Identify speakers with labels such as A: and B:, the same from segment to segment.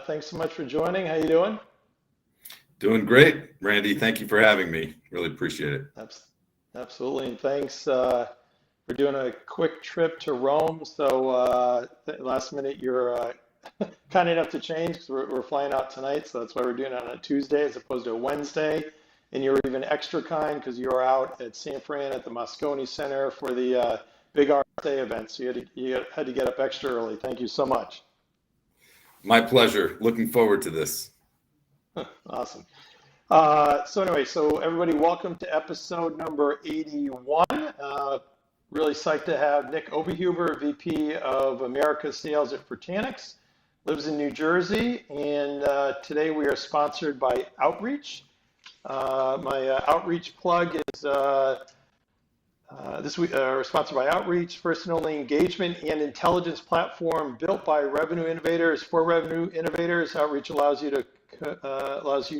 A: Thanks so much for joining. How you doing?
B: Doing great, Randy. Thank you for having me. Really appreciate it.
A: Absolutely, and thanks for doing a quick trip to Rome. So last minute, you're kind enough to change because we're flying out tonight. So that's why we're doing it on a Tuesday as opposed to a Wednesday. And you're even extra kind because you're out at San Fran at the Moscone Center for the big RSA event. So you had to get up extra early. Thank you so much.
B: My pleasure. Looking forward to this.
A: Awesome. So everybody, welcome to episode number 81. Really psyched to have Nik Oberhuber, VP of America Sales at Fortanix, lives in New Jersey, and today we are sponsored by Outreach. My Outreach plug is this week we're sponsored by Outreach, first and only engagement and intelligence platform built by revenue innovators for revenue innovators. Outreach allows you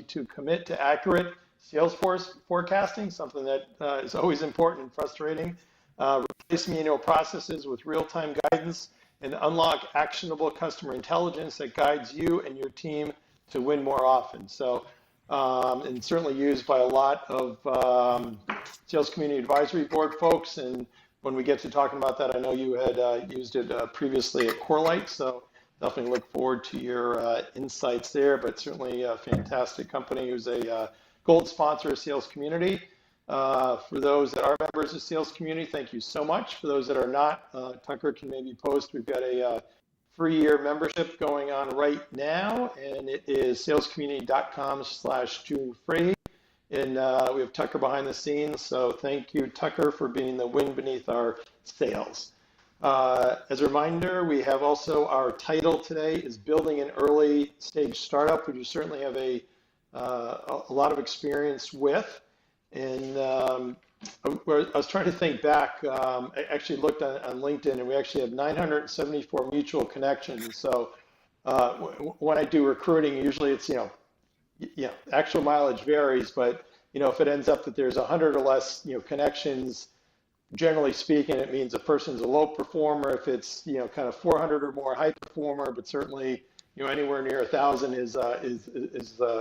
A: to commit to accurate Salesforce forecasting, something that is always important and frustrating. Replace manual processes with real-time guidance and unlock actionable customer intelligence that guides you and your team to win more often. So, and certainly used by a lot of Sales Community Advisory Board folks. And when we get to talking about that, I know you had used it previously at Corelight, so definitely look forward to your insights there, but certainly a fantastic company who's a gold sponsor of Sales Community. For those that are members of Sales Community, thank you so much. For those that are not, Tucker can maybe post, we've got a free-year membership going on right now, and it is salescommunity.com/June free. And we have Tucker behind the scenes, so thank you, Tucker, for being the wind beneath our sails. As a reminder, we have also our title today is Building an Early Stage Startup, which you certainly have a lot of experience with. And I was trying to think back. I actually looked on LinkedIn, and we actually have 974 mutual connections. So when I do recruiting, usually it's actual mileage varies, but if it ends up that there's 100 or less connections, generally speaking, it means a person's a low performer. If it's kind of 400 or more, high performer, but certainly anywhere near 1,000 is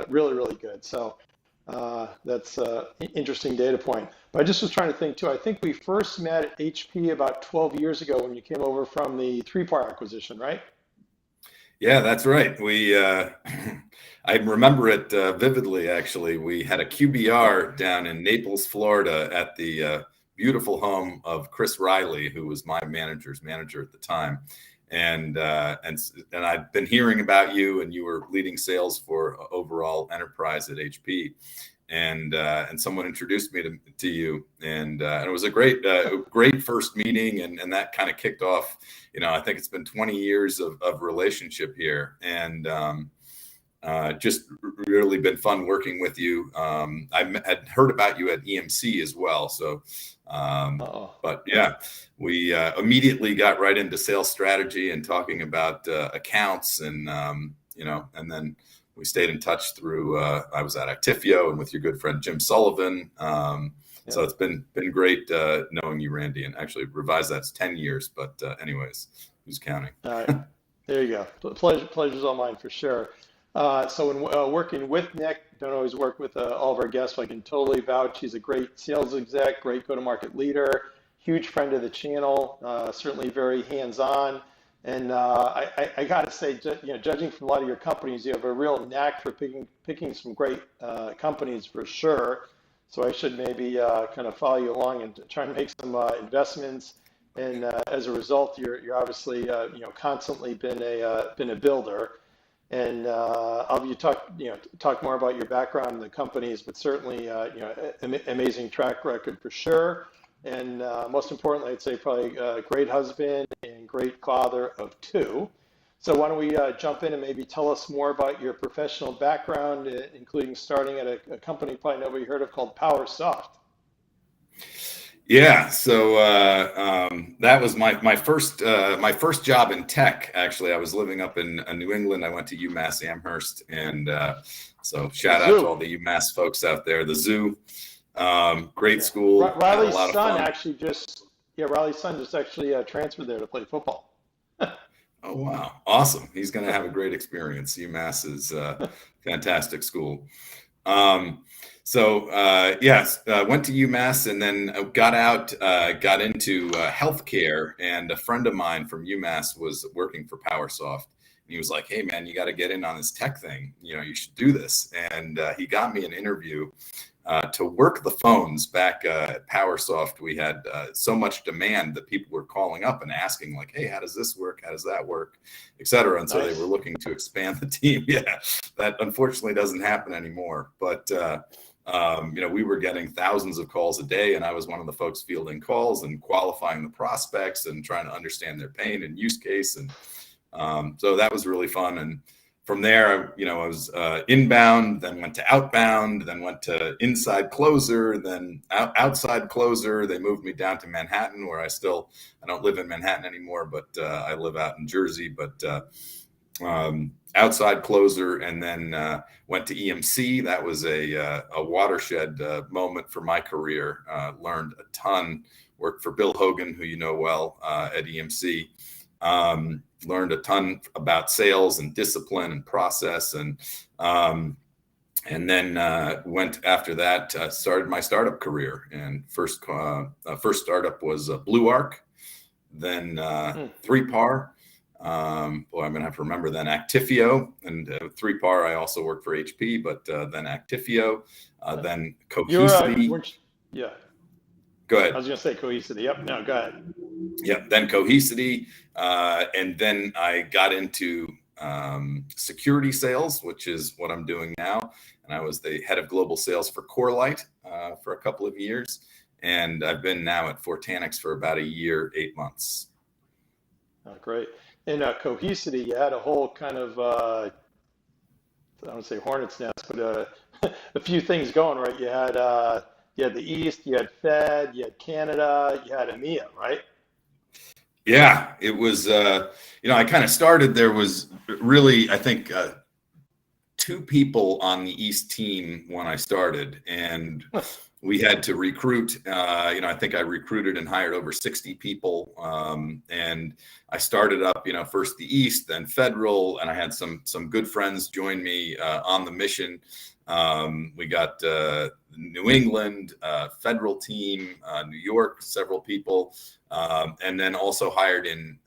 A: really, really good. So that's an interesting data point. But I just was trying to think too. I think we first met at HP about 12 years ago when you came over from the 3PAR acquisition, right?
B: Yeah, that's right. I remember it vividly, actually. We had a QBR down in Naples, Florida at the beautiful home of Chris Riley, who was my manager's manager at the time. And I'd been hearing about you, and you were leading sales for overall enterprise at HP. And someone introduced me to you, and it was a great first meeting, and that kind of kicked off. I think it's been 20 years of relationship here, and just really been fun working with you. I had heard about you at EMC as well, so. But yeah, we immediately got right into sales strategy and talking about accounts, and and then we stayed in touch through. I was at Actifio and with your good friend Jim Sullivan. So it's been great knowing you, Randy. And actually, revise that's 10 years, but anyways, who's counting?
A: All right, there you go. Pleasure's all mine for sure. So when working with Nik, don't always work with all of our guests, but I can totally vouch. He's a great sales exec, great go-to-market leader, huge friend of the channel, certainly very hands-on. And I got to say, judging from a lot of your companies, you have a real knack for picking some great companies for sure. So I should maybe kind of follow you along and try and make some investments. And as a result, you're obviously constantly been a builder. And I'll have you talk more about your background in the companies, but certainly amazing track record for sure. And most importantly, I'd say probably a great husband and great father of two. So why don't we jump in and maybe tell us more about your professional background, including starting at a company probably nobody heard of called PowerSoft.
B: Yeah, so that was my first job in tech. Actually, I was living up in New England. I went to UMass Amherst, and so shout out to all the UMass folks out there. The Zoo, great school.
A: Riley's son actually just transferred there to play football.
B: Oh, wow. Awesome. He's going to have a great experience. UMass is a fantastic school. Yes, went to UMass and then got into healthcare. And a friend of mine from UMass was working for PowerSoft. And he was like, "Hey, man, you got to get in on this tech thing. You should do this." And he got me an interview to work the phones back at PowerSoft. We had so much demand that people were calling up and asking, like, "Hey, how does this work? How does that work?" Et cetera. And so
A: Nice.
B: they were looking to expand the team. Yeah, that unfortunately doesn't happen anymore. But we were getting thousands of calls a day, and I was one of the folks fielding calls and qualifying the prospects and trying to understand their pain and use case. And so that was really fun. And from there, I was inbound, then went to outbound, then went to inside closer, then outside closer. They moved me down to Manhattan, where I don't live in Manhattan anymore, but I live out in Jersey. But outside closer, and then went to EMC. That was a watershed moment for my career. Learned a ton. Worked for Bill Hogan, who you know well, at EMC. Learned a ton about sales and discipline and process, and then went after that. Started my startup career, and first startup was Blue Arc, then 3PAR. I'm gonna have to remember then Actifio, and 3PAR. I also worked for HP, but then Actifio, then Cohesity.
A: Yeah.
B: Go ahead.
A: I was gonna say Cohesity. Yep. No, go ahead.
B: Yep. Then Cohesity, and then I got into security sales, which is what I'm doing now. And I was the head of global sales for Corelight for a couple of years, and I've been now at Fortanix for about a year, 8 months.
A: Oh, great. In Cohesity, you had a whole kind of I don't say hornet's nest, but a few things going, right? You had the East, you had Fed, you had Canada, you had EMEA, right?
B: Yeah, it was, I kind of started, there was really, I think, 2 people on the East team when I started, and we had to recruit, I think I recruited and hired over 60 people. And I started up, first the East, then Federal, and I had some good friends join me on the mission. We got New England, Federal team, New York, several people, and then also hired in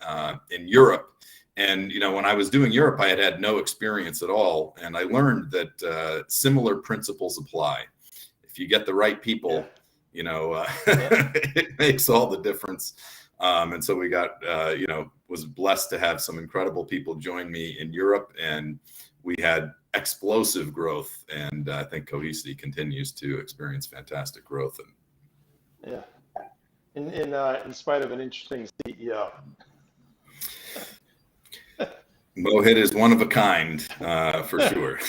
B: Europe. And, when I was doing Europe, I had no experience at all. And I learned that similar principles apply. If you get the right people, it makes all the difference. And so we got, was blessed to have some incredible people join me in Europe, and we had explosive growth. And I think Cohesity continues to experience fantastic growth.
A: Yeah. In spite of an interesting CEO.
B: Mohit is one of a kind, for sure.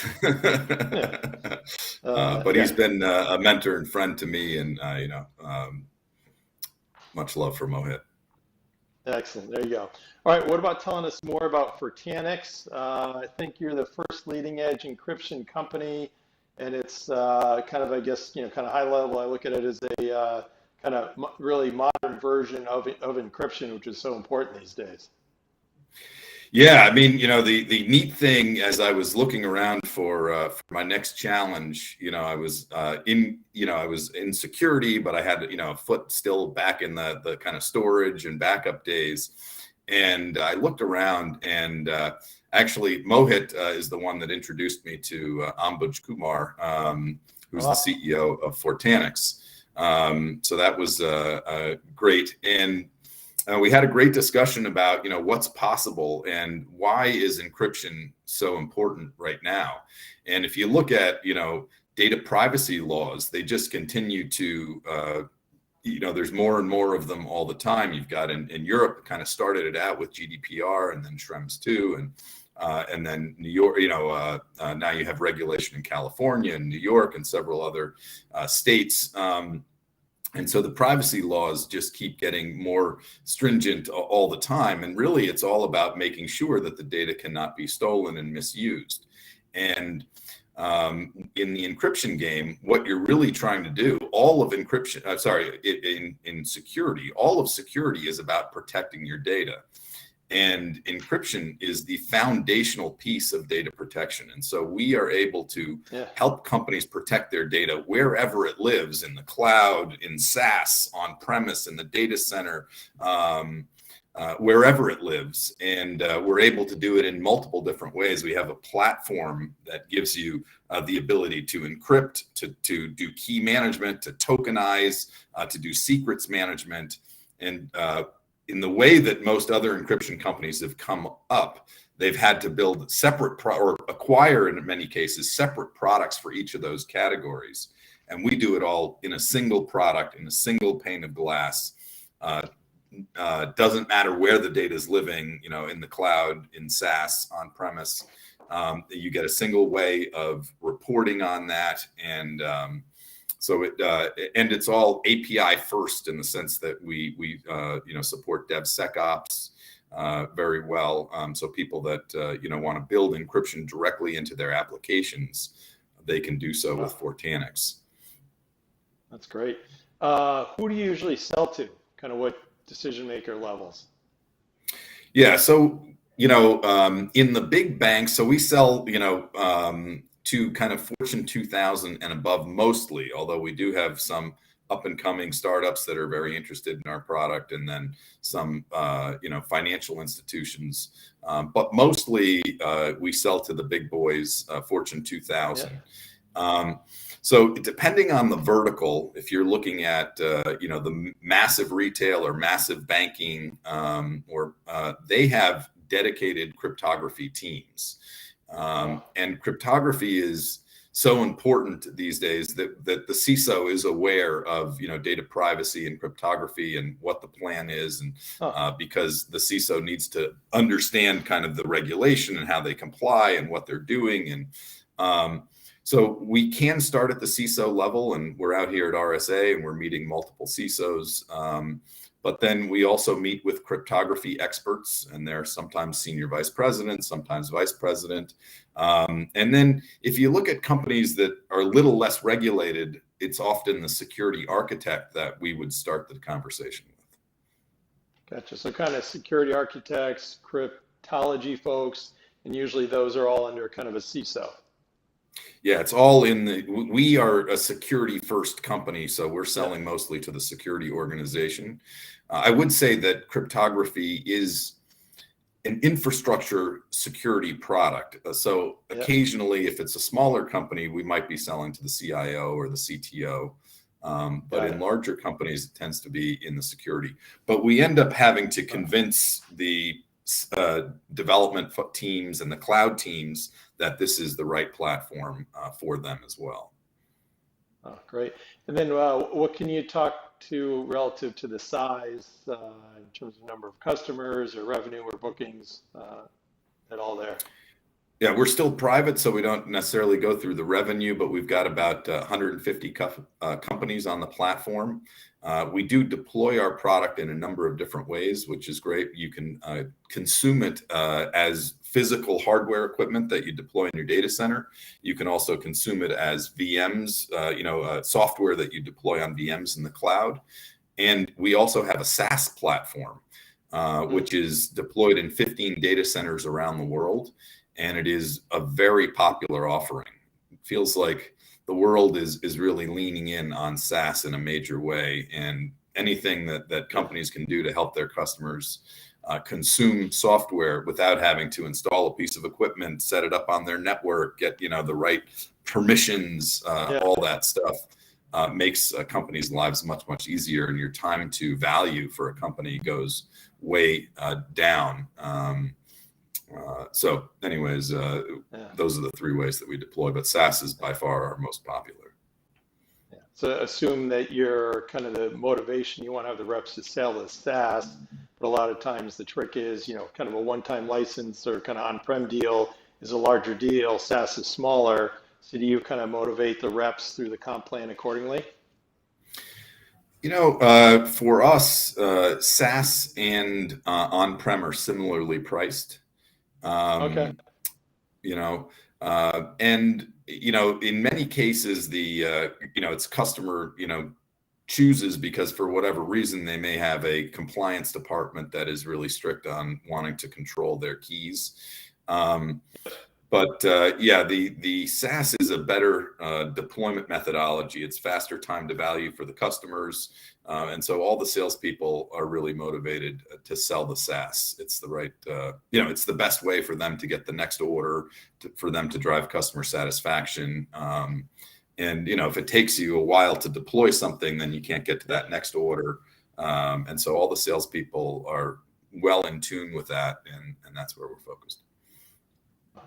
B: But he's been a mentor and friend to me, and much love for Mohit.
A: Excellent. There you go. All right. What about telling us more about Fortanix? I think you're the first leading edge encryption company, and it's kind of, I guess, kind of high level. I look at it as a kind of really modern version of encryption, which is so important these days.
B: Yeah, I mean, the neat thing, as I was looking around for my next challenge, I was in security, but I had a foot still back in the kind of storage and backup days, and I looked around, and actually Mohit is the one that introduced me to Ambuj Kumar, who's the CEO of Fortanix. So that was great, and we had a great discussion about, what's possible and why is encryption so important right now. And if you look at, data privacy laws, they just continue to, there's more and more of them all the time. You've got in Europe, kind of started it out with GDPR and then Schrems 2, and then New York, now you have regulation in California and New York and several other states. And so the privacy laws just keep getting more stringent all the time. And really, it's all about making sure that the data cannot be stolen and misused. And in the encryption game, what you're really trying to do, all of encryption, in security, all of security is about protecting your data. And encryption is the foundational piece of data protection. And so we are able to help companies protect their data wherever it lives, in the cloud, in SaaS, on premise, in the data center, wherever it lives. And we're able to do it in multiple different ways. We have a platform that gives you the ability to encrypt, to do key management, to tokenize, to do secrets management. And in the way that most other encryption companies have come up, they've had to build separate or acquire, in many cases, separate products for each of those categories. And we do it all in a single product, in a single pane of glass. Doesn't matter where the data is living, in the cloud, in SaaS, on premise. You get a single way of reporting on that, and so it's all API first, in the sense that we support DevSecOps very well. So people that want to build encryption directly into their applications, they can do so with Fortanix.
A: That's great. Who do you usually sell to? Kind of what decision maker levels?
B: Yeah, so in the big banks, so we sell to kind of Fortune 2000 and above mostly, although we do have some up and coming startups that are very interested in our product, and then some financial institutions, but mostly we sell to the big boys, Fortune 2000. So depending on the vertical, if you're looking at the massive retail or massive banking, or they have dedicated cryptography teams. And cryptography is so important these days that the CISO is aware of data privacy and cryptography and what the plan is, and because the CISO needs to understand kind of the regulation and how they comply and what they're doing. And so we can start at the CISO level, and we're out here at RSA and we're meeting multiple CISOs. But then we also meet with cryptography experts, and they're sometimes senior vice president, sometimes vice president. And then if you look at companies that are a little less regulated, it's often the security architect that we would start the conversation with.
A: Gotcha. So kind of security architects, cryptology folks, and usually those are all under kind of a CISO.
B: Yeah, it's all we are a security first company, so we're selling mostly to the security organization. I would say that cryptography is an infrastructure security product. So occasionally, if it's a smaller company, we might be selling to the CIO or the CTO. But in larger companies, it tends to be in the security. But we end up having to convince the development teams and the cloud teams that this is the right platform for them as well.
A: Oh, great. And then what can you talk to relative to the size in terms of number of customers or revenue or bookings at all there?
B: Yeah, we're still private, so we don't necessarily go through the revenue, but we've got about 150 companies on the platform. We do deploy our product in a number of different ways, which is great. You can consume it as physical hardware equipment that you deploy in your data center. You can also consume it as VMs, software that you deploy on VMs in the cloud. And we also have a SaaS platform, which is deployed in 15 data centers around the world. And it is a very popular offering. It feels like the world is really leaning in on SaaS in a major way. And anything that companies can do to help their customers consume software without having to install a piece of equipment, set it up on their network, get the right permissions, all that stuff makes a company's lives much easier, and your time to value for a company goes way down. So anyways, those are the three ways that we deploy, but SaaS is by far our most popular.
A: Yeah. So assume that your kind of the motivation, you want to have the reps to sell the SaaS, but a lot of times the trick is, kind of a one-time license or kind of on-prem deal is a larger deal, SaaS is smaller. So do you kind of motivate the reps through the comp plan accordingly?
B: For us, SaaS and on-prem are similarly priced.
A: Okay.
B: And in many cases, it's customer, chooses because for whatever reason they may have a compliance department that is really strict on wanting to control their keys. But yeah, the SaaS is a better deployment methodology. It's faster time to value for the customers, and so all the salespeople are really motivated to sell the SaaS. It's the right, it's the best way for them to get the next order, for them to drive customer satisfaction. And if it takes you a while to deploy something, then you can't get to that next order. And so all the salespeople are well in tune with that, and that's where we're focused.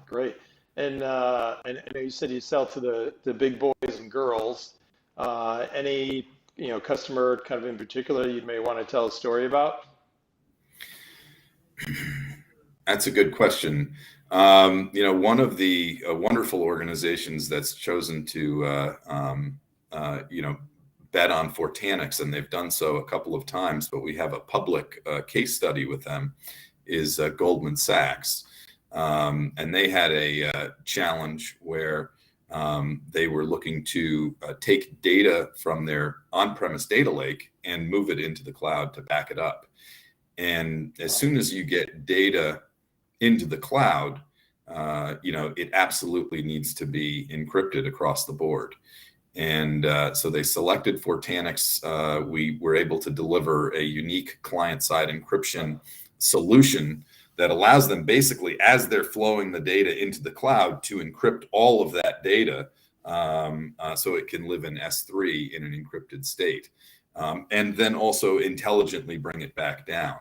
A: Great. And I know you said you sell to the big boys and girls. Any customer kind of in particular you may want to tell a story about?
B: That's a good question. One of the wonderful organizations that's chosen to bet on Fortanix, and they've done so a couple of times, but we have a public case study with them, is Goldman Sachs. And they had a challenge where they were looking to take data from their on-premise data lake and move it into the cloud to back it up. And as soon as you get data into the cloud, it absolutely needs to be encrypted across the board. And so they selected Fortanix. We were able to deliver a unique client-side encryption solution that allows them basically, as they're flowing the data into the cloud, to encrypt all of that data so it can live in S3 in an encrypted state. And then also intelligently bring it back down.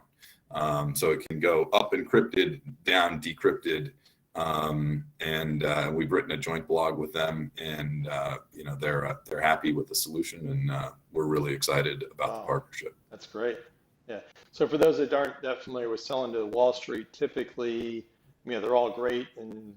B: So it can go up encrypted, down decrypted. And we've written a joint blog with them, and they're happy with the solution, and we're really excited about the partnership.
A: That's great. Yeah. So for those that aren't that familiar with selling to Wall Street, typically, they're all great and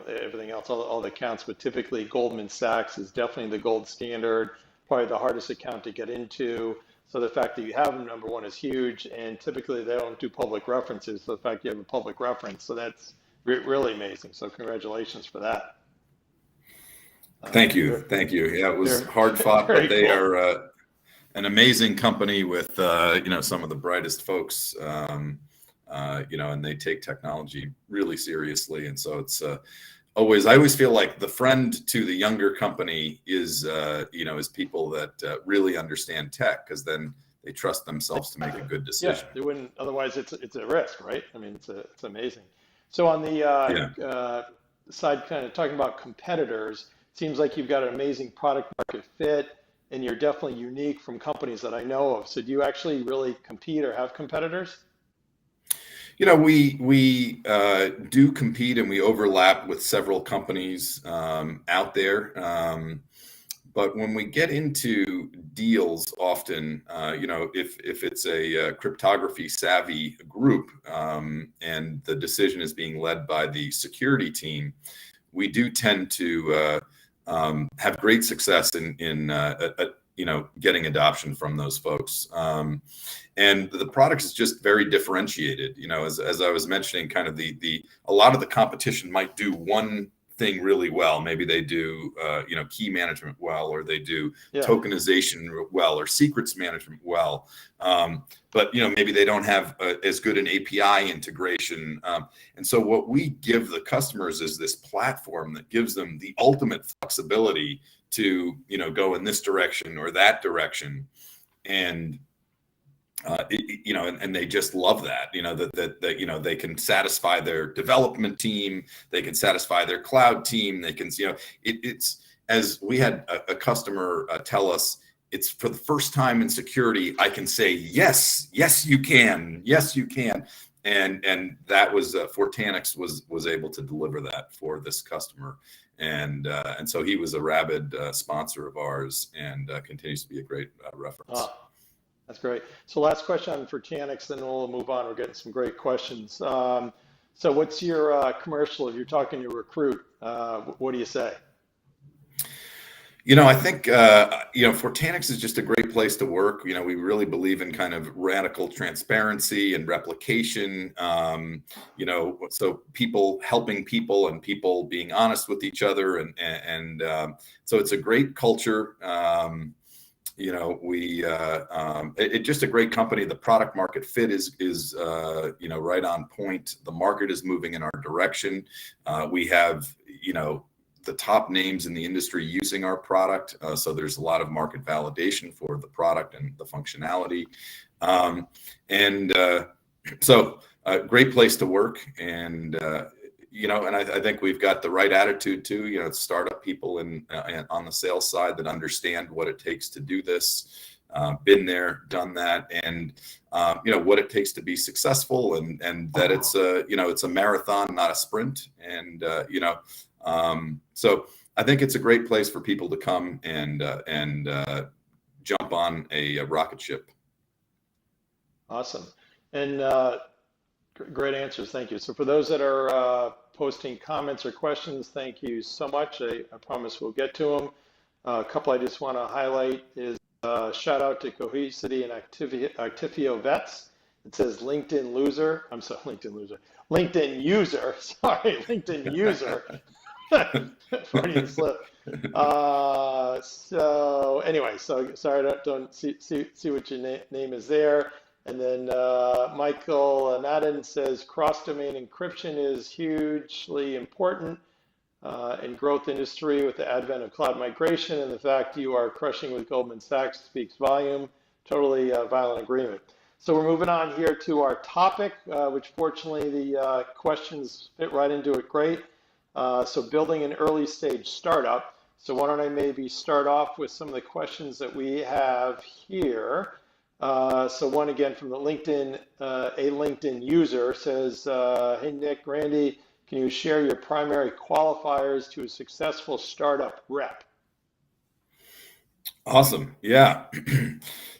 A: everything else, all the accounts, but typically Goldman Sachs is definitely the gold standard, probably the hardest account to get into. So the fact that you have them, number one, is huge, and typically they don't do public references. So the fact you have a public reference, so that's really amazing. So congratulations for that.
B: Thank you. Yeah, it was hard fought, but they are an amazing company with some of the brightest folks, and they take technology really seriously. And so it's I always feel like the friend to the younger company is people that really understand tech, because then they trust themselves to make a good decision.
A: Yeah, they wouldn't. Otherwise, it's a risk, right? I mean, it's amazing. So on the side, kind of talking about competitors, it seems like you've got an amazing product market fit, and you're definitely unique from companies that I know of. So do you actually really compete or have competitors?
B: We do compete, and we overlap with several companies out there. But when we get into deals, often, if it's a cryptography savvy group and the decision is being led by the security team, we do tend to have great success in getting adoption from those folks. And the product is just very differentiated. As I was mentioning, kind of a lot of the competition might do one thing really well. Maybe they do, key management well, or they do tokenization well, or secrets management well. But maybe they don't have as good an API integration. And so what we give the customers is this platform that gives them the ultimate flexibility to go in this direction or that direction, and and they just love that. That they can satisfy their development team, they can satisfy their cloud team, they can it's as we had a customer tell us, it's for the first time in security I can say yes you can, and that was Fortanix was able to deliver that for this customer. And so he was a rabid sponsor of ours, and continues to be a great reference.
A: That's great. So last question on Fortanix, then we'll move on. We're getting some great questions. So what's your commercial? If you're talking to a recruit, what do you say?
B: I think, Fortanix is just a great place to work. We really believe in kind of radical transparency and replication, so people helping people and people being honest with each other. And so it's a great culture. It's just a great company. The product market fit is right on point. The market is moving in our direction. We have the top names in the industry using our product, so there's a lot of market validation for the product and the functionality, so a great place to work. And I think we've got the right attitude too. Startup people on the sales side that understand what it takes to do this, been there, done that, and what it takes to be successful, and that it's a marathon, not a sprint. And so I think it's a great place for people to come and jump on a rocket ship.
A: Awesome. And great answers. Thank you. So for those that are posting comments or questions, thank you so much. I promise we'll get to them. A couple I just want to highlight is shout out to Cohesity and Actifio Vets. It says LinkedIn loser. I'm sorry, LinkedIn user. Sorry, LinkedIn user. Freudian slip. So anyway, so sorry, don't see what your name is there. And then Michael Nadin says cross-domain encryption is hugely important in growth industry with the advent of cloud migration, and the fact you are crushing with Goldman Sachs speaks volume. Totally violent agreement. So we're moving on here to our topic, which fortunately the questions fit right into it great. So building an early stage startup. So why don't I maybe start off with some of the questions that we have here. So one again from the LinkedIn, a LinkedIn user says, hey, Nick, Randy, can you share your primary qualifiers to a successful startup rep?
B: Awesome. Yeah.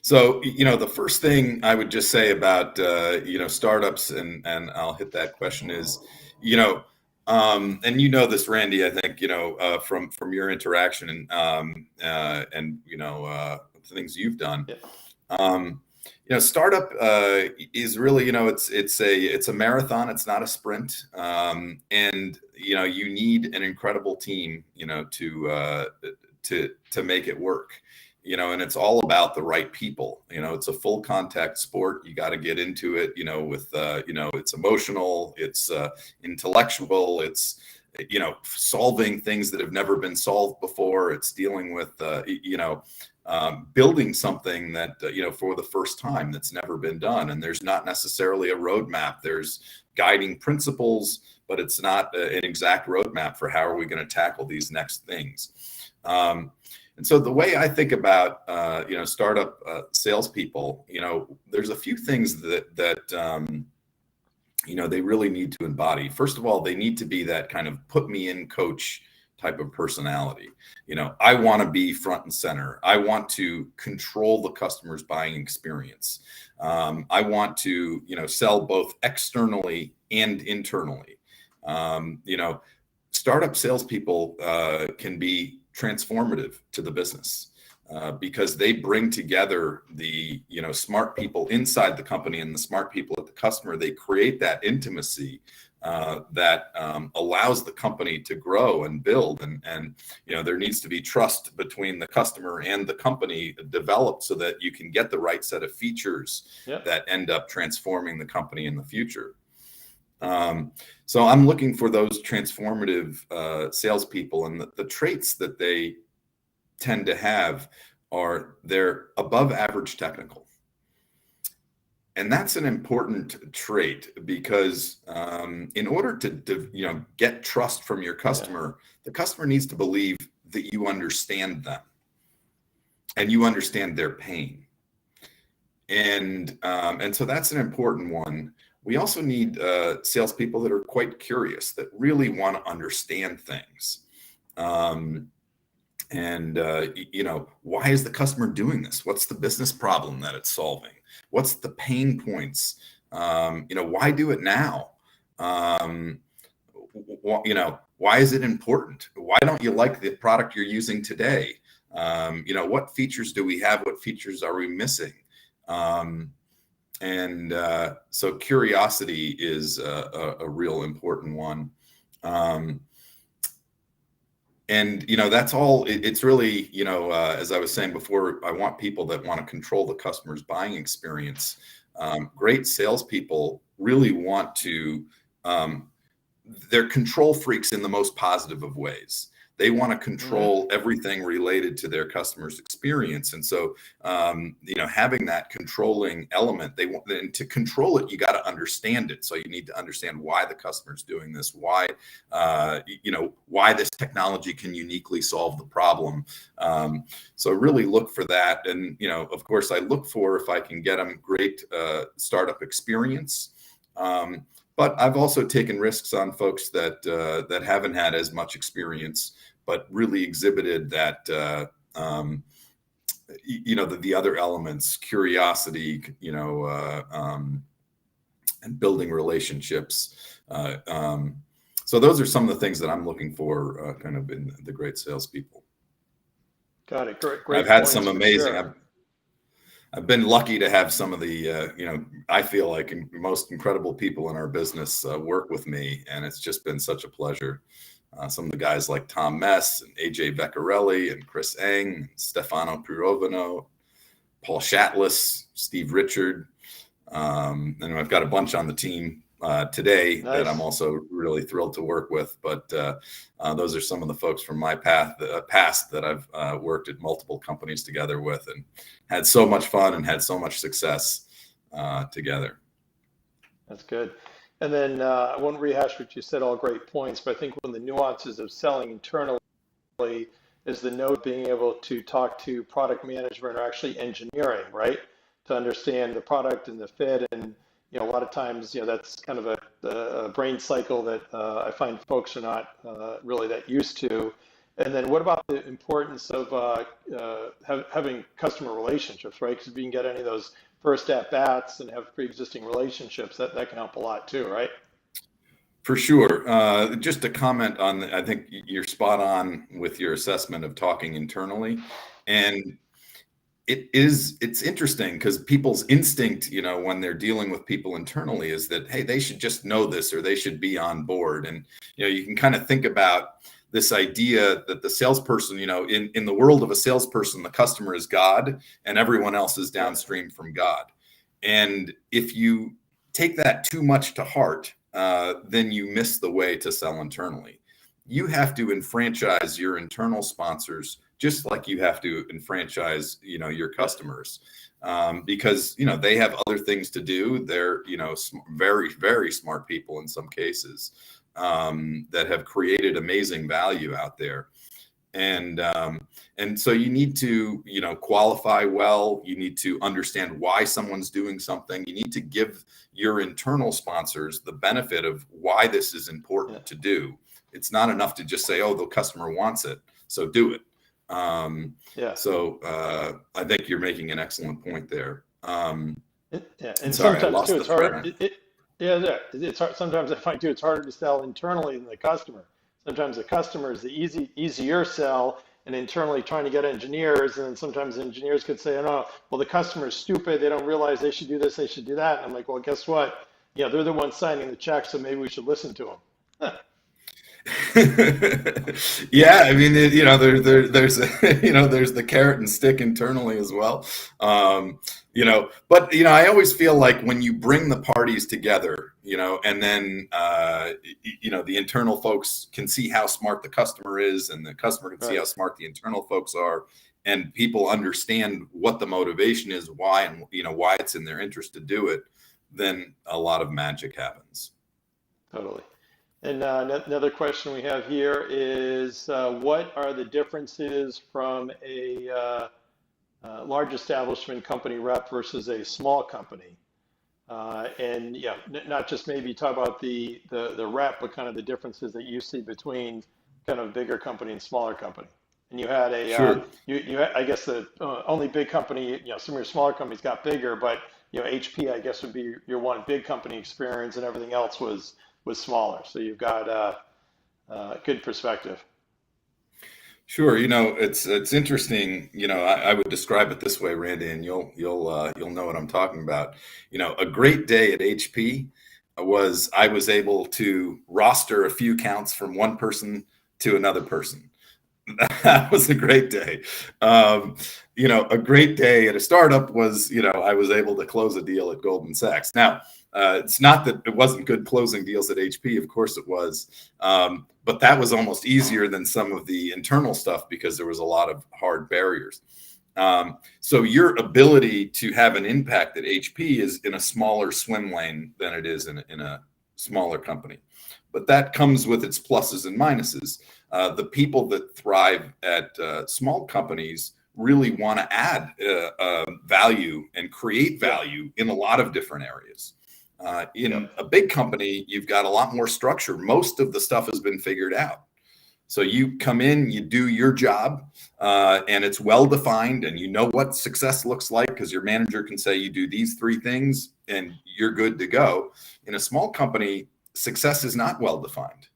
B: So, the first thing I would just say about, startups, and I'll hit that question is, and this, Randy, I think, from your interaction and things you've done. Yeah. Startup is really, it's a marathon. It's not a sprint. And you need an incredible team, to make it work. And it's all about the right people. It's a full contact sport. You got to get into it, with, it's emotional, it's intellectual, it's, solving things that have never been solved before. It's dealing with, building something that, for the first time that's never been done. And there's not necessarily a roadmap. There's guiding principles, but it's not an exact roadmap for how are we going to tackle these next things. And so the way I think about, startup salespeople, there's a few things that they really need to embody. First of all, they need to be that kind of put me in coach type of personality. I want to be front and center. I want to control the customer's buying experience. I want to, sell both externally and internally. Startup salespeople can be transformative to the business because they bring together the smart people inside the company and the smart people at the customer. They create that intimacy that allows the company to grow and build, and there needs to be trust between the customer and the company developed so that you can get the right set of features that end up transforming the company in the future. So I'm looking for those transformative salespeople, and the traits that they tend to have are they're above average technical. And that's an important trait because in order to get trust from your customer, the customer needs to believe that you understand them and you understand their pain. And so that's an important one. We also need salespeople that are quite curious, that really want to understand things. Why is the customer doing this? What's the business problem that it's solving? What's the pain points? Why do it now? Why is it important? Why don't you like the product you're using today? What features do we have? What features are we missing? So curiosity is a real important one. And, that's all, it's really, as I was saying before, I want people that want to control the customer's buying experience. Great salespeople really want to, they're control freaks in the most positive of ways. They want to control everything related to their customer's experience. And so, having that controlling element, and to control it, you got to understand it. So you need to understand why the customer's doing this, why this technology can uniquely solve the problem. So really look for that. And, of course, I look for, if I can get them, great startup experience. But I've also taken risks on folks that haven't had as much experience, but really exhibited that, the other elements, curiosity, and building relationships. So those are some of the things that I'm looking for, kind of in the great salespeople.
A: Got it. Great.
B: I've had some amazing. Sure. I've been lucky to have some of the, I feel like most incredible people in our business work with me, and it's just been such a pleasure. Some of the guys like Tom Mess and AJ Vecchiarelli and Chris Eng, and Stefano Pirovano, Paul Shatlis, Steve Richard, and I've got a bunch on the team today that I'm also really thrilled to work with. But those are some of the folks from my past that I've worked at multiple companies together with, and had so much fun and had so much success together.
A: That's good. And then I won't rehash what you said, all great points, but I think one of the nuances of selling internally is the note being able to talk to product management or actually engineering, right? To understand the product and the fit. And, a lot of times, that's kind of a brain cycle that I find folks are not really that used to. And then what about the importance of having customer relationships, right? Because if you can get any of those first at-bats and have pre-existing relationships, that can help a lot too, right?
B: For sure. Just to comment on, I think you're spot on with your assessment of talking internally. And it's interesting because people's instinct, when they're dealing with people internally, is that, hey, they should just know this, or they should be on board. And, you can kind of think about this idea that the salesperson, in the world of a salesperson, the customer is God and everyone else is downstream from God. And if you take that too much to heart, then you miss the way to sell internally. You have to enfranchise your internal sponsors just like you have to enfranchise, your customers, because, they have other things to do. They're, very, very smart people in some cases, that have created amazing value out there. And so you need to, qualify well. You need to understand why someone's doing something. You need to give your internal sponsors the benefit of why this is important to do. It's not enough to just say, oh, the customer wants it, so do it. So I think you're making an excellent point there.
A: And sometimes too, it's hard. It's hard. Sometimes I find too, it's harder to sell internally than the customer. Sometimes the customer is the easier sell, and internally trying to get engineers. And then sometimes engineers could say, oh, no, well, the customer is stupid. They don't realize they should do this, they should do that. And I'm like, well, guess what? They're the ones signing the check, so maybe we should listen to them.
B: Yeah, I mean, there's there's the carrot and stick internally as well. But I always feel like when you bring the parties together, and then the internal folks can see how smart the customer is, and the customer can see how smart the internal folks are, and people understand what the motivation is, why, and why it's in their interest to do it, then a lot of magic happens.
A: Totally. And another question we have here is, what are the differences from a large establishment company rep versus a small company? And not just maybe talk about the rep, but kind of the differences that you see between kind of bigger company and smaller company. And you had
B: Sure.
A: I guess the only big company, some of your smaller companies got bigger, but HP, I guess, would be your one big company experience, and everything else was smaller. So you've got a good perspective.
B: Sure. It's interesting. I would describe it this way, Randy, and you'll know what I'm talking about. A great day at HP was I was able to roster a few counts from one person to another person. That was a great day. A great day at a startup was, I was able to close a deal at Goldman Sachs. Now, it's not that it wasn't good closing deals at HP. Of course it was. But that was almost easier than some of the internal stuff because there was a lot of hard barriers. So your ability to have an impact at HP is in a smaller swim lane than it is in a smaller company. But that comes with its pluses and minuses. The people that thrive at small companies really want to add value and create value in a lot of different areas. In a big company, you've got a lot more structure. Most of the stuff has been figured out. So you come in, you do your job, and it's well defined, and you know what success looks like because your manager can say you do these 3 things and you're good to go. In a small company, success is not well defined.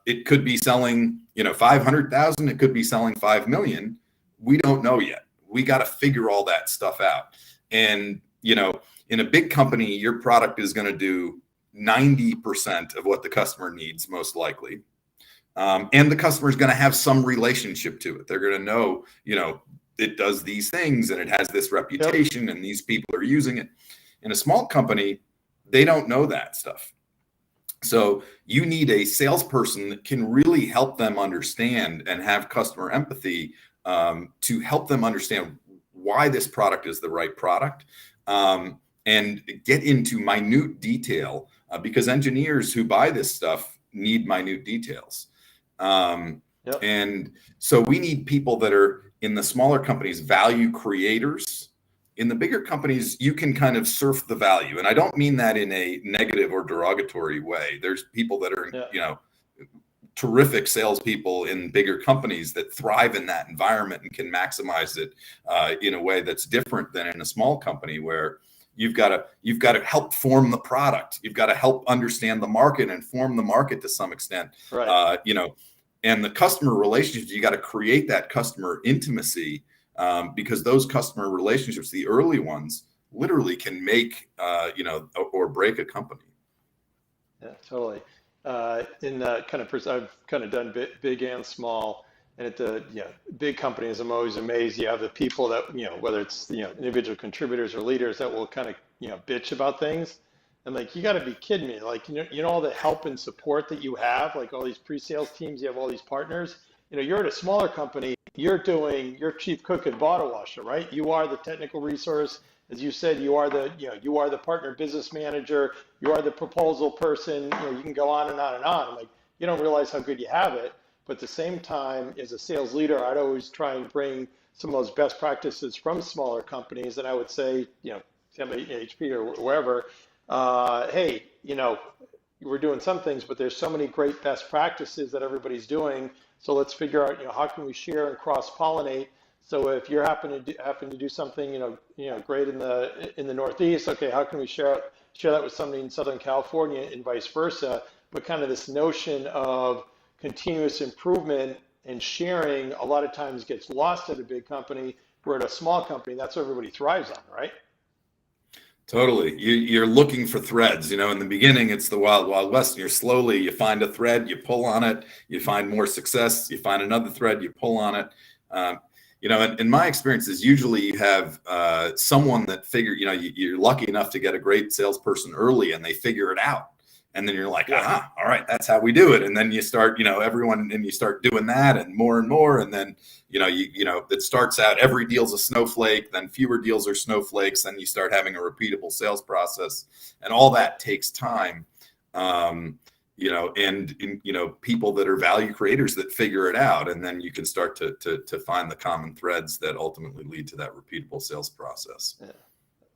B: It could be selling, 500,000. It could be selling 5 million. We don't know yet. We got to figure all that stuff out. And, in a big company, your product is going to do 90% of what the customer needs, most likely. And the customer is going to have some relationship to it. They're going to know, it does these things and it has this reputation and these people are using it. In a small company, they don't know that stuff. So you need a salesperson that can really help them understand and have customer empathy to help them understand why this product is the right product and get into minute detail because engineers who buy this stuff need minute details. And so we need people that are in the smaller companies, value creators. In the bigger companies, you can kind of surf the value. And I don't mean that in a negative or derogatory way. There's people that are, terrific salespeople in bigger companies that thrive in that environment and can maximize it in a way that's different than in a small company where you've got to help form the product. You've got to help understand the market and form the market to some extent.
A: Right.
B: And the customer relationships, you got to create that customer intimacy. Because those customer relationships, the early ones, literally can make, or break a company.
A: Yeah, totally. I've kind of done big and small, and at the big companies, I'm always amazed. You have the people that whether it's individual contributors or leaders that will kind of bitch about things. And like, you got to be kidding me. Like, all the help and support that you have, like all these pre-sales teams, you have all these partners. You're at a smaller company. You're chief cook and bottle washer, right? You are the technical resource. As you said, you are the partner business manager. You are the proposal person. You can go on and on and on. Like, you don't realize how good you have it. But at the same time, as a sales leader, I'd always try and bring some of those best practices from smaller companies. And I would say, HP or wherever, hey, we're doing some things, but there's so many great best practices that everybody's doing. So let's figure out, how can we share and cross-pollinate. So if you're happen to do something, great in the Northeast, okay, how can we share that with somebody in Southern California and vice versa? But kind of this notion of continuous improvement and sharing a lot of times gets lost at a big company. Where at a small company, that's what everybody thrives on, right?
B: Totally. You're looking for threads. In the beginning, it's the wild, wild west. And you find a thread, you pull on it, you find more success, you find another thread, you pull on it. In my experiences, usually you have someone that you're lucky enough to get a great salesperson early and they figure it out. And then you're like, all right, that's how we do it. And then you start, everyone, and you start doing that and more. And then, it starts out, every deal's a snowflake, then fewer deals are snowflakes. Then you start having a repeatable sales process and all that takes time. People that are value creators that figure it out. And then you can start to find the common threads that ultimately lead to that repeatable sales process.
A: Yeah,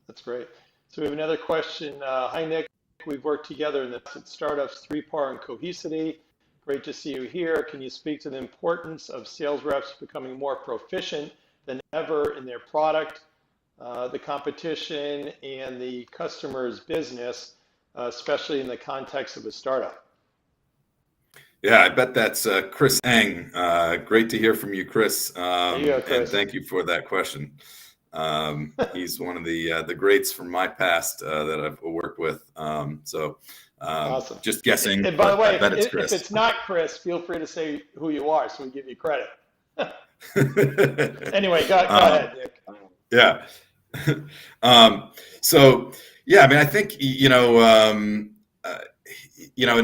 A: that's great. So we have another question. Hi, Nik. We've worked together in the startups 3PAR and Cohesity. Great to see you here. Can you speak to the importance of sales reps becoming more proficient than ever in their product, the competition, and the customer's business, especially in the context of a startup?
B: Yeah, I bet that's Chris Eng. Great to hear from you, Chris.
A: There you go, Chris.
B: And thank you for that question. He's one of the greats from my past that I've worked with. So
A: Awesome.
B: Just guessing,
A: And by the
B: but I
A: way,
B: bet it's
A: if
B: Chris.
A: it's not Chris, feel free to say who you are so we give you credit. Anyway, go ahead, Nick.
B: Yeah. So yeah, I mean, I think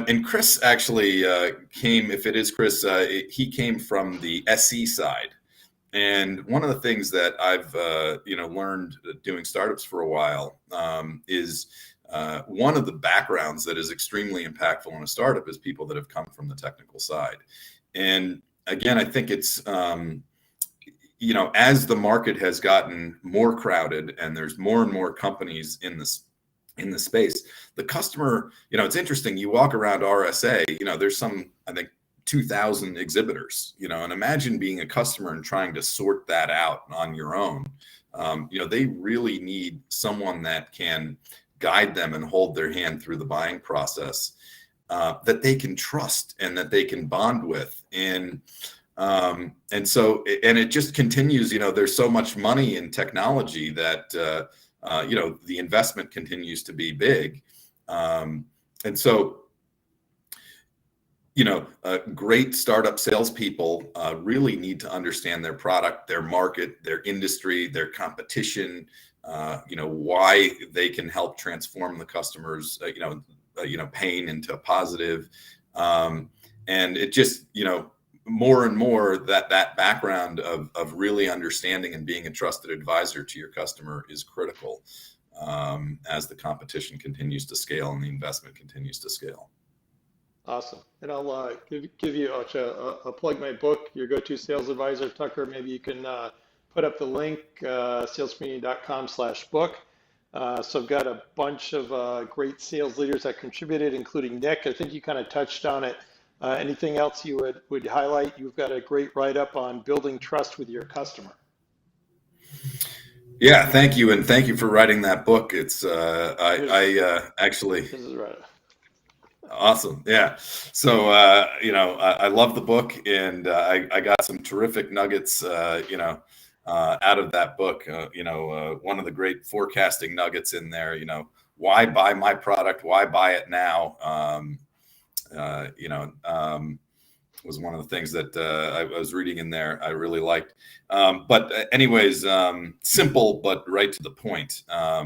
B: and Chris actually came. If it is Chris, he came from the SE side. And one of the things that I've learned doing startups for a while is one of the backgrounds that is extremely impactful in a startup is people that have come from the technical side. And again, I think it's as the market has gotten more crowded and there's more and more companies in the space, the customer, it's interesting. You walk around RSA, there's some, I think, 2,000 exhibitors, and imagine being a customer and trying to sort that out on your own. They really need someone that can guide them and hold their hand through the buying process, that they can trust and that they can bond with. And it just continues, there's so much money in technology that, the investment continues to be big. Great startup salespeople really need to understand their product, their market, their industry, their competition, why they can help transform the customer's, pain into positive. And it just, more and more that background of really understanding and being a trusted advisor to your customer is critical as the competition continues to scale and the investment continues to scale.
A: Awesome. And I'll give you, I'll plug my book, Your Go-To Sales Advisor. Tucker, maybe you can put up the link, salescommunity.com/book. So I've got a bunch of great sales leaders that contributed, including Nick. I think you kind of touched on it. Anything else you would highlight? You've got a great write-up on building trust with your customer.
B: Yeah, thank you. And thank you for writing that book. It's, I actually...
A: This is right.
B: Awesome. Yeah. So, I love the book, and I got some terrific nuggets, out of that book. One of the great forecasting nuggets in there, why buy my product? Why buy it now? Was one of the things that I was reading in there I really liked. But anyways, simple, but right to the point. I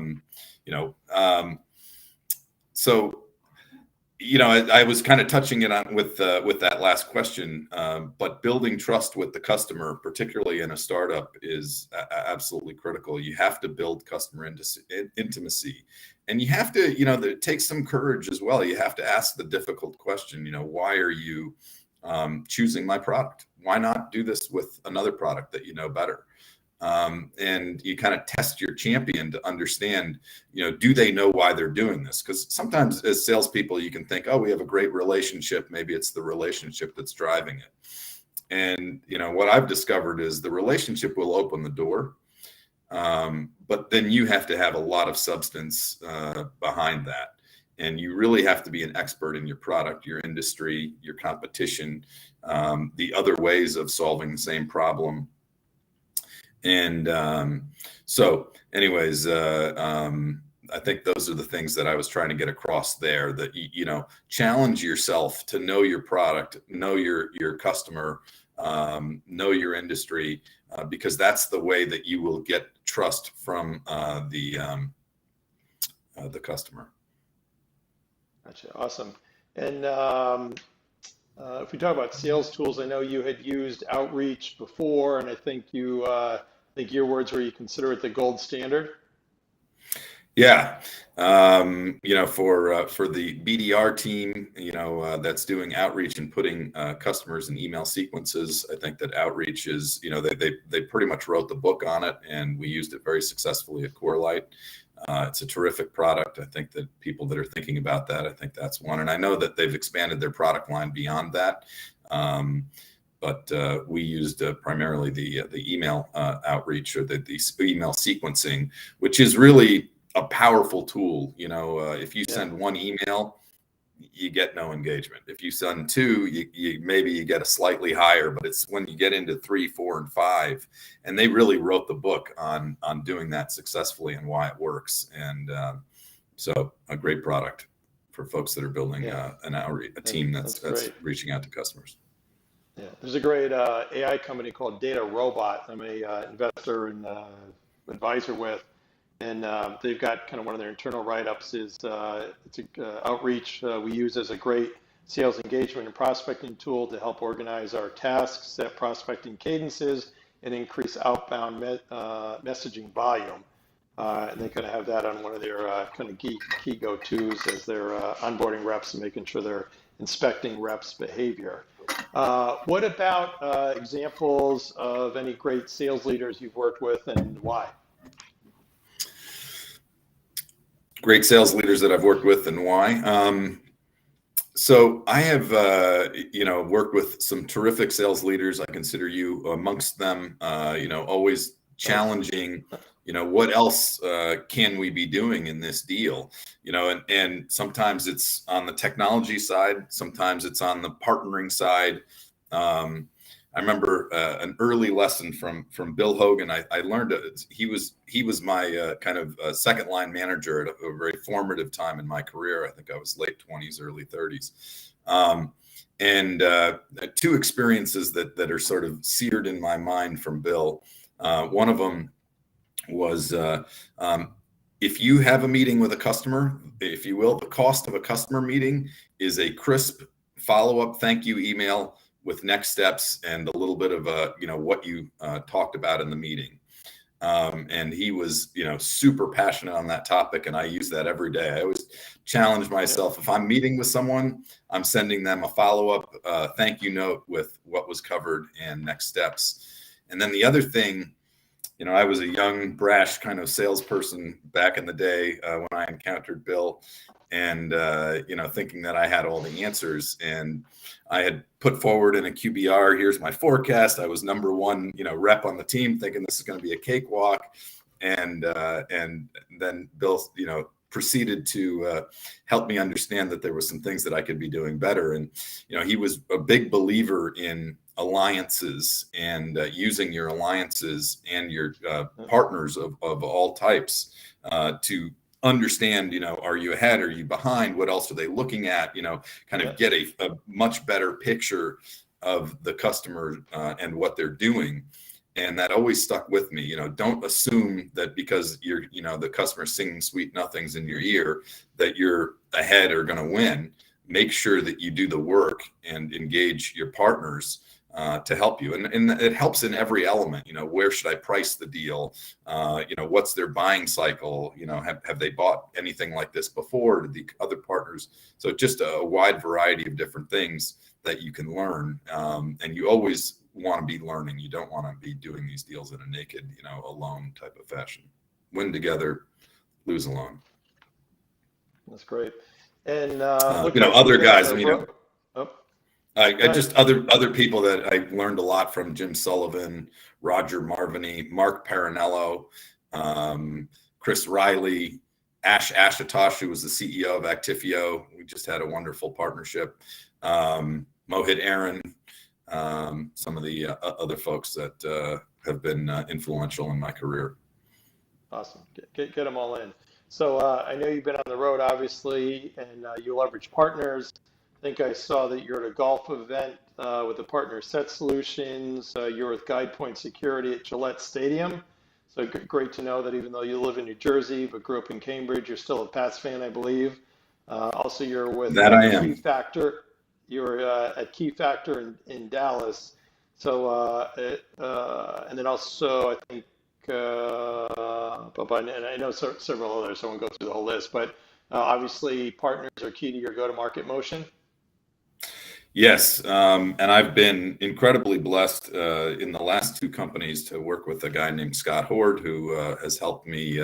B: was kind of touching it on with that last question, but building trust with the customer, particularly in a startup, is absolutely critical. You have to build customer intimacy, and you have to, it takes some courage as well. You have to ask the difficult question, why are you choosing my product? Why not do this with another product that you know better? And you kind of test your champion to understand, do they know why they're doing this? Because sometimes as salespeople, you can think, oh, we have a great relationship. Maybe it's the relationship that's driving it. And, what I've discovered is the relationship will open the door. But then you have to have a lot of substance behind that. And you really have to be an expert in your product, your industry, your competition, the other ways of solving the same problem. And anyways, I think those are the things that I was trying to get across there, that, challenge yourself to know your product, know your customer, know your industry, because that's the way that you will get trust from the customer.
A: Gotcha. Awesome. And if we talk about sales tools, I know you had used outreach before, and I think your words were you consider it the gold standard.
B: Yeah. For the BDR team, that's doing outreach and putting customers in email sequences, I think that outreach is, they pretty much wrote the book on it, and we used it very successfully at CoreLight. It's a terrific product. I think that people that are thinking about that, I think that's one. And I know that they've expanded their product line beyond that. But we used primarily the email outreach, or the email sequencing, which is really a powerful tool. If you send one email, you get no engagement. If you send two, you maybe get a slightly higher, but it's when you get into 3, 4, and 5, and they really wrote the book on doing that successfully and why it works. And so a great product folks that are building a team that's reaching out to customers.
A: Yeah, there's a great AI company called Data Robot. I'm a investor and advisor with, and they've got kind of one of their internal write-ups is it's a outreach we use as a great sales engagement and prospecting tool to help organize our tasks, set prospecting cadences, and increase outbound messaging volume. And they kind of have that on one of their kind of key go-tos as they're onboarding reps and making sure they're inspecting reps' behavior. What about examples of any great sales leaders you've worked with and why?
B: Great sales leaders that I've worked with and why. So I have, worked with some terrific sales leaders. I consider you amongst them, always challenging, what else can we be doing in this deal? And sometimes it's on the technology side, sometimes it's on the partnering side. I remember an early lesson from Bill Hogan. I learned he was my kind of second line manager at a very formative time in my career. I think I was late 20s, early 30s. And two experiences that are sort of seared in my mind from Bill. One of them was if you have a meeting with a customer, if you will, the cost of a customer meeting is a crisp follow-up thank you email with next steps and a little bit of what you talked about in the meeting. And he was, super passionate on that topic. And I use that every day. I always challenge myself. If I'm meeting with someone, I'm sending them a follow-up thank you note with what was covered and next steps. And then the other thing, I was a young, brash kind of salesperson back in the day when I encountered Bill and, thinking that I had all the answers. And I had put forward in a QBR, here's my forecast. I was number one, rep on the team, thinking this is going to be a cakewalk. And then Bill, proceeded to help me understand that there were some things that I could be doing better. And, he was a big believer in alliances and using your alliances and your partners of all types to understand, are you ahead? Are you behind? What else are they looking at? Kind of get a much better picture of the customer and what they're doing. And that always stuck with me. Don't assume that because you're, the customer singing sweet nothings in your ear that you're ahead or going to win. Make sure that you do the work and engage your partners to help you. And it helps in every element. Where should I price the deal? What's their buying cycle? Have they bought anything like this before? Did the other partners? So just a wide variety of different things that you can learn. And you always want to be learning. You don't want to be doing these deals in a naked, alone type of fashion. Win together, lose alone.
A: That's great. And
B: other guys. I just other people that I learned a lot from: Jim Sullivan, Roger Marvini, Mark Parinello, Chris Riley, Ash Ashutosh, who was the CEO of Actifio. We just had a wonderful partnership. Mohit Aaron, some of the other folks that have been influential in my career.
A: Awesome. Get them all in. So I know you've been on the road, obviously, and you leverage partners. I think I saw that you're at a golf event with the partner Set Solutions. You're with GuidePoint Security at Gillette Stadium. So great to know that even though you live in New Jersey but grew up in Cambridge, you're still a Pats fan, I believe. Also, you're with Key Factor. You're at Key Factor in Dallas. So and then also I think and I know several others, so I won't go through the whole list. But obviously, partners are key to your go-to-market motion.
B: Yes, and I've been incredibly blessed in the last two companies to work with a guy named Scott Horde, who has helped me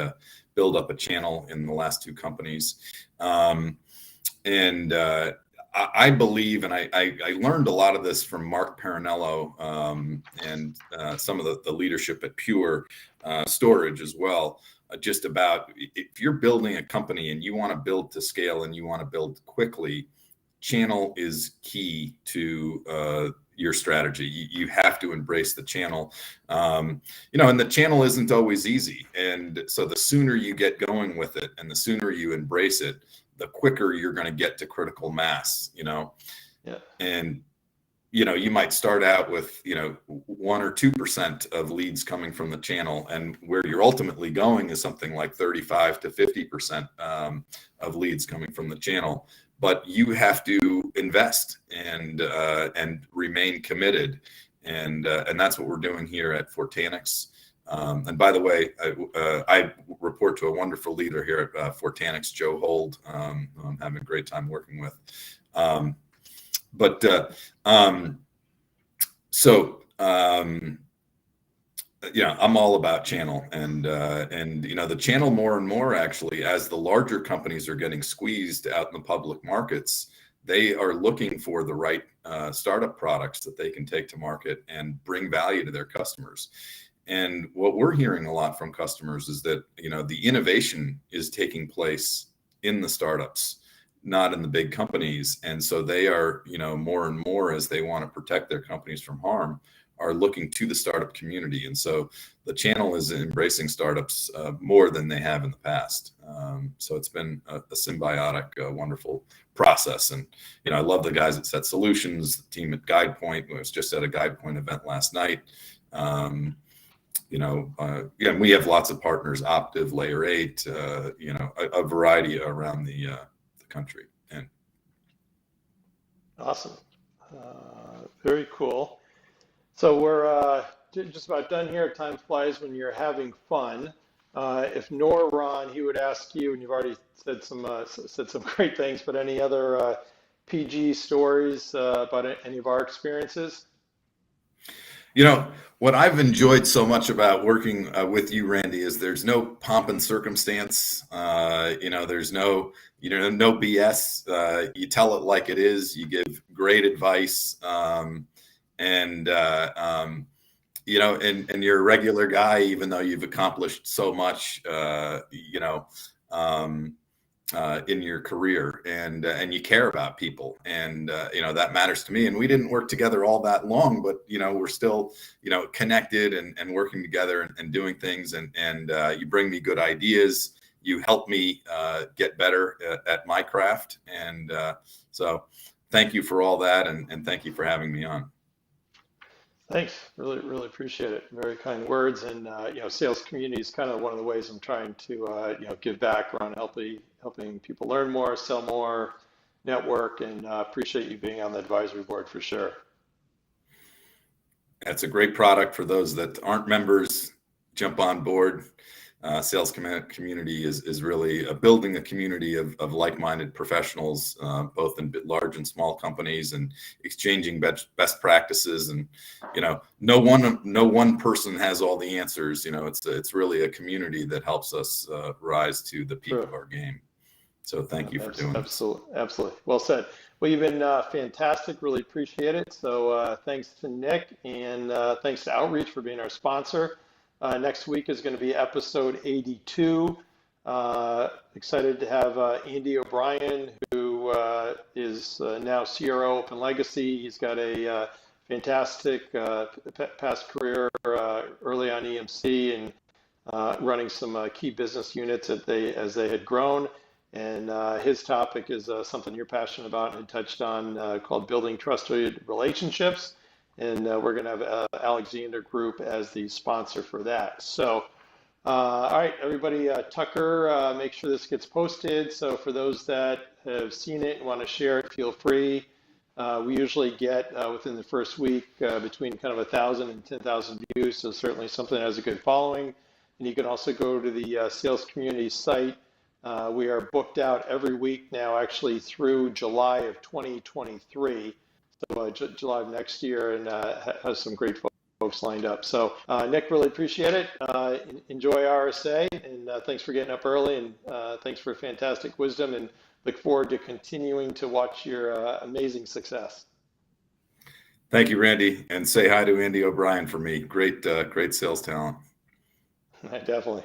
B: build up a channel in the last two companies. I believe, and I learned a lot of this from Mark Parinello and some of the leadership at Pure Storage as well, just about if you're building a company and you want to build to scale and you want to build quickly, channel is key to your strategy. You have to embrace the channel, and the channel isn't always easy. And so the sooner you get going with it and the sooner you embrace it, the quicker you're going to get to critical mass, you know.
A: Yeah.
B: And you know, you might start out with, you know, 1 or 2% of leads coming from the channel, and where you're ultimately going is something like 35 to 50% of leads coming from the channel. But you have to invest and remain committed, and that's what we're doing here at Fortanix. And by the way, I report to a wonderful leader here at Fortanix, Joe Hold, who I'm having a great time working with. You know, I'm all about channel, and you know, the channel more and more, actually, as the larger companies are getting squeezed out in the public markets, they are looking for the right startup products that they can take to market and bring value to their customers. And what we're hearing a lot from customers is that, you know, the innovation is taking place in the startups, not in the big companies. And so they are, you know, more and more, as they want to protect their companies from harm, are looking to the startup community. And so the channel is embracing startups more than they have in the past. So it's been a symbiotic, wonderful process. And, you know, I love the guys at Set Solutions, the team at GuidePoint. I was just at a GuidePoint event last night. You know, yeah, we have lots of partners, Optiv, Layer 8, you know, a variety around the country. And
A: Awesome. Very cool. So we're just about done here. Time flies when you're having fun. If Nour were on, he would ask you, and you've already said some great things, but any other PG stories about any of our experiences?
B: you know, what I've enjoyed so much about working with you, Randy, is there's no pomp and circumstance. You know, there's no, you know, no BS. You tell it like it is. You give great advice, you know, and you're a regular guy, even though you've accomplished so much, you know, in your career, and you care about people, and you know, that matters to me. And we didn't work together all that long, but you know, we're still, you know, connected and working together and doing things, and you bring me good ideas. You help me get better at my craft, and so thank you for all that, and thank you for having me on.
A: Thanks. Really appreciate it. Very kind words. And you know, sales community is kind of one of the ways I'm trying to you know, give back around helping people learn more, sell more, network, and appreciate you being on the advisory board for sure.
B: That's a great product for those that aren't members. Jump on board. Sales community is really building a community of like-minded professionals, both in large and small companies, and exchanging best practices. And you know, no one person has all the answers. You know, it's really a community that helps us rise to the peak of our game. So thank you for doing this.
A: Absolutely. Well said. Well, you've been fantastic. Really appreciate it. So thanks to Nik, and thanks to Outreach for being our sponsor. Next week is going to be episode 82. Excited to have Andy O'Brien, who is now CRO Open Legacy. He's got a fantastic past career early on EMC, and running some key business units as they had grown. And his topic is something you're passionate about and touched on, called building trusted relationships. And we're going to have Alexander Group as the sponsor for that. So, all right, everybody, Tucker, make sure this gets posted. So for those that have seen it and want to share it, feel free. We usually get within the first week between kind of 1,000 and 10,000 views. So certainly something that has a good following. And you can also go to the sales community site. We are booked out every week now, actually through July of 2023. So July of next year, and has some great folks lined up. So Nik, really appreciate it. Enjoy RSA, and thanks for getting up early, and thanks for fantastic wisdom, and look forward to continuing to watch your amazing success.
B: Thank you, Randy, and say hi to Andy O'Brien for me. Great sales talent.
A: Definitely.